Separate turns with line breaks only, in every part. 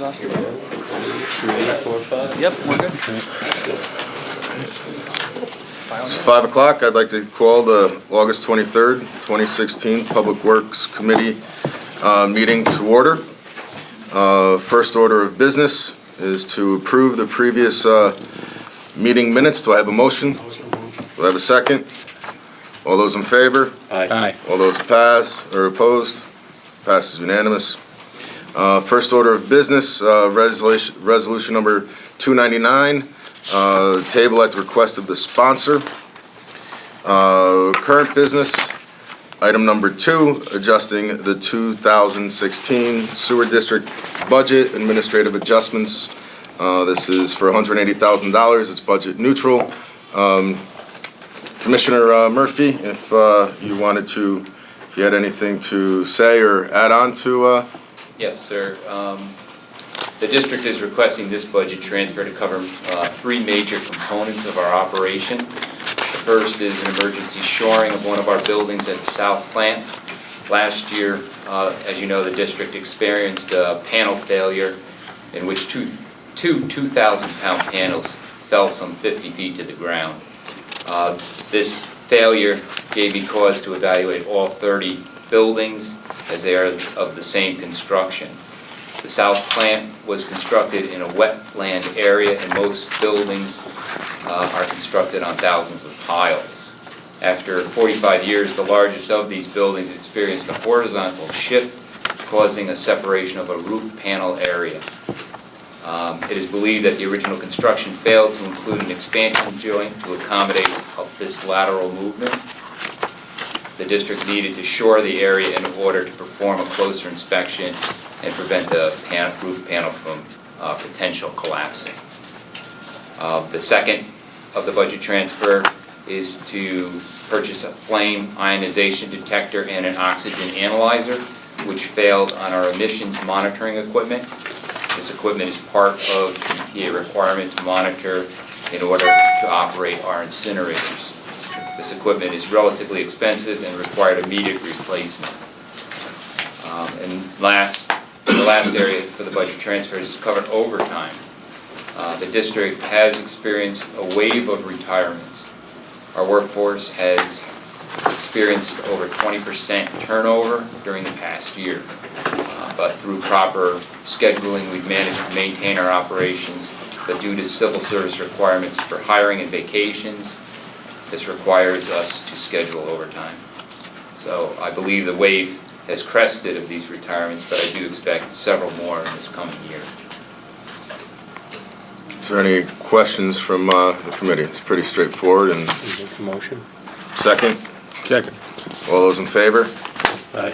exhausted.
3, 4, 5.
Yep, we're good.
It's 5 o'clock. I'd like to call the August 23rd, 2016 Public Works Committee meeting to order. First order of business is to approve the previous meeting minutes. Do I have a motion? Do I have a second? All those in favor?
Aye.
All those opposed? Passes unanimous. First order of business, resolution number 299, table at the request of the sponsor. Current business, item number 2, adjusting the 2016 sewer district budget, administrative adjustments. This is for $180,000. It's budget neutral. Commissioner Murphy, if you had anything to say or add on to,
Yes, sir. The district is requesting this budget transfer to cover 3 major components of our operation. The first is an emergency shoring of one of our buildings at the South Plant. Last year, as you know, the district experienced a panel failure in which two 2,000-pound panels fell some 50 feet to the ground. This failure gave me cause to evaluate all 30 buildings as they are of the same construction. The South Plant was constructed in a wetland area, and most buildings are constructed on thousands of piles. After 45 years, the largest of these buildings experienced a horizontal shift, causing a separation of a roof panel area. It is believed that the original construction failed to include an expansion joint to accommodate this lateral movement. The district needed to shore the area in order to perform a closer inspection and prevent the roof panel from potential collapsing. The second of the budget transfer is to purchase a flame ionization detector and an oxygen analyzer, which failed on our emissions monitoring equipment. This equipment is part of the EPA requirement to monitor in order to operate our incinerators. This equipment is relatively expensive and required immediate replacement. And the last area for the budget transfer is covered overtime. The district has experienced a wave of retirements. Our workforce has experienced over 20% turnover during the past year. But through proper scheduling, we've managed to maintain our operations. But due to civil service requirements for hiring and vacations, this requires us to schedule overtime. So I believe the wave has crested of these retirements, but I do expect several more in this coming year.
is there any questions from the committee? It's pretty straightforward. And
Motion?
second?
Second.
All those in favor?
Aye.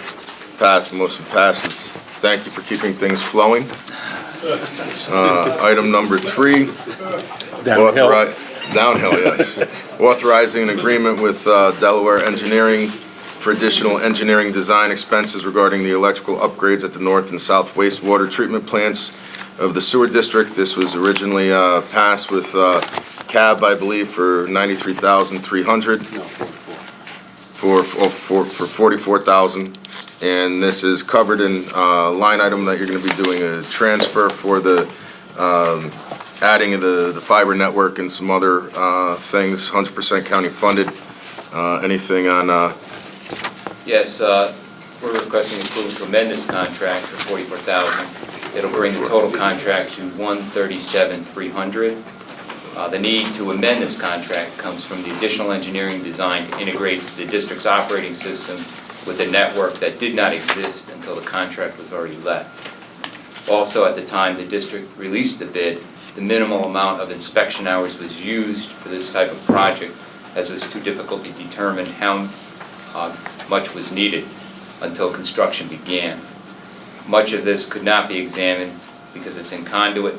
Motion passes. Thank you for keeping things flowing. Item number 3.
Downhill.
Downhill, yes. Authorizing an agreement with Delaware Engineering for additional engineering design expenses regarding the electrical upgrades at the north and south wastewater treatment plants of the sewer district. This was originally passed with CAB, I believe, for $93,300. For $44,000. And this is covered in line item that you're going to be doing a transfer for the adding the fiber network and some other things, 100% county funded. Anything on?
Yes, we're requesting approval to amend this contract for $44,000. It'll bring the total contract to $137,300. The need to amend this contract comes from the additional engineering design to integrate the district's operating system with a network that did not exist until the contract was already let. Also, at the time the district released the bid, the minimal amount of inspection hours was used for this type of project, as it was too difficult to determine how much was needed until construction began. Much of this could not be examined because it's in conduit,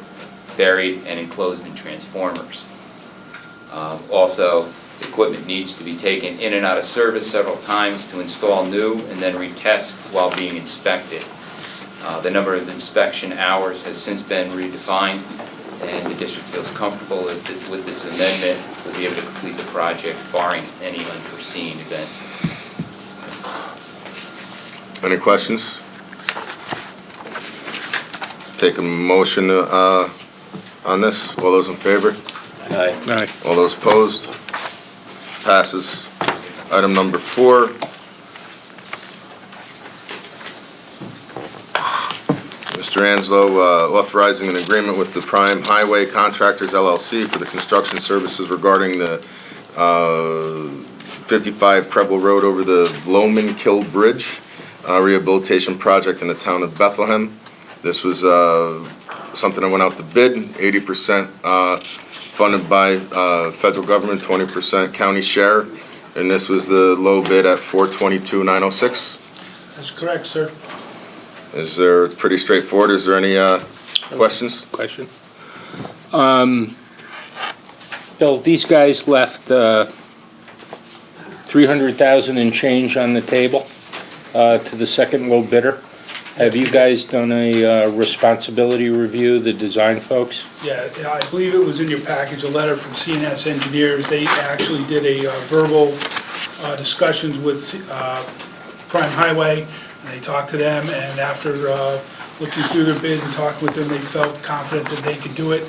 buried, and enclosed in transformers. Also, the equipment needs to be taken in and out of service several times to install new and then retest while being inspected. The number of inspection hours has since been redefined, and the district feels comfortable with this amendment. We'll be able to complete the project barring any unforeseen events.
Any questions? Take a motion on this. All those in favor?
Aye.
Aye.
All those opposed? Passes. Item number 4. Mr. Anslo, authorizing an agreement with the Prime Highway Contractors LLC for the construction services regarding the 55 Preble Road over the Loman Kill Bridge rehabilitation project in the town of Bethlehem. This was something that went out to bid, 80% funded by federal government, 20% county share, and this was the low bid at $422,906.
That's correct, sir.
Is there, it's pretty straightforward, is there any questions?
Question? Bill, these guys left $300,000 and change on the table to the second low bidder. Have you guys done a responsibility review, the design folks?
Yeah, I believe it was in your package, a letter from CNS Engineers. They actually did a verbal discussions with Prime Highway, and they talked to them, and after looking through their bid and talking with them, they felt confident that they could do it.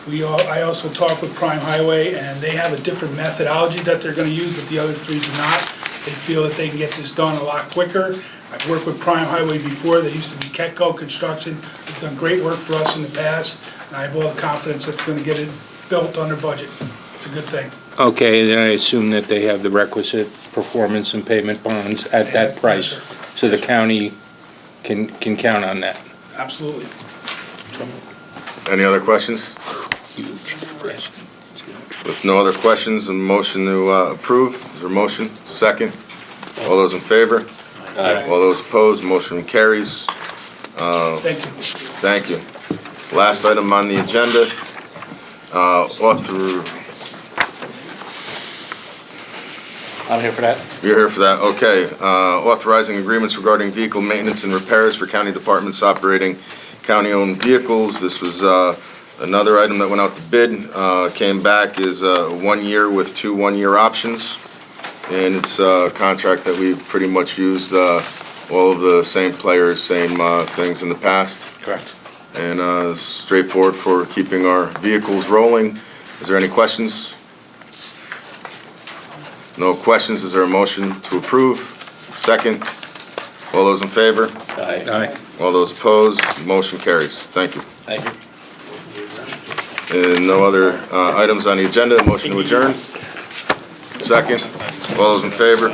I also talked with Prime Highway, and they have a different methodology that they're gonna use that the other three do not. They feel that they can get this done a lot quicker. I've worked with Prime Highway before. They used to be Ketco Construction. They've done great work for us in the past, and I have all the confidence that they're gonna get it built under budget. It's a good thing.
Okay, then I assume that they have the requisite performance and payment bonds at that
Yes,
price.
sir.
So the county can count on that.
Absolutely.
Any other questions?
Huge. Yes.
With no other questions, a motion to approve. Is there a motion? Second. All those in favor?
Aye.
All those opposed, motion carries.
Thank you.
Thank you. Last item on the agenda,
I'm here for that.
you're here for that, okay. Authorizing agreements regarding vehicle maintenance and repairs for county departments operating county-owned vehicles. This was another item that went out to bid, came back is 1 year with 2 one-year options. And it's a contract that we've pretty much used all of the same players, same things in the past.
Correct.
And straightforward for keeping our vehicles rolling. Is there any questions? No questions, is there a motion to approve? Second. All those in favor?
Aye.
Aye.
All those opposed? Motion carries. Thank you.
Thank you.
And no other items on the agenda, motion to adjourn? Second. All those in favor?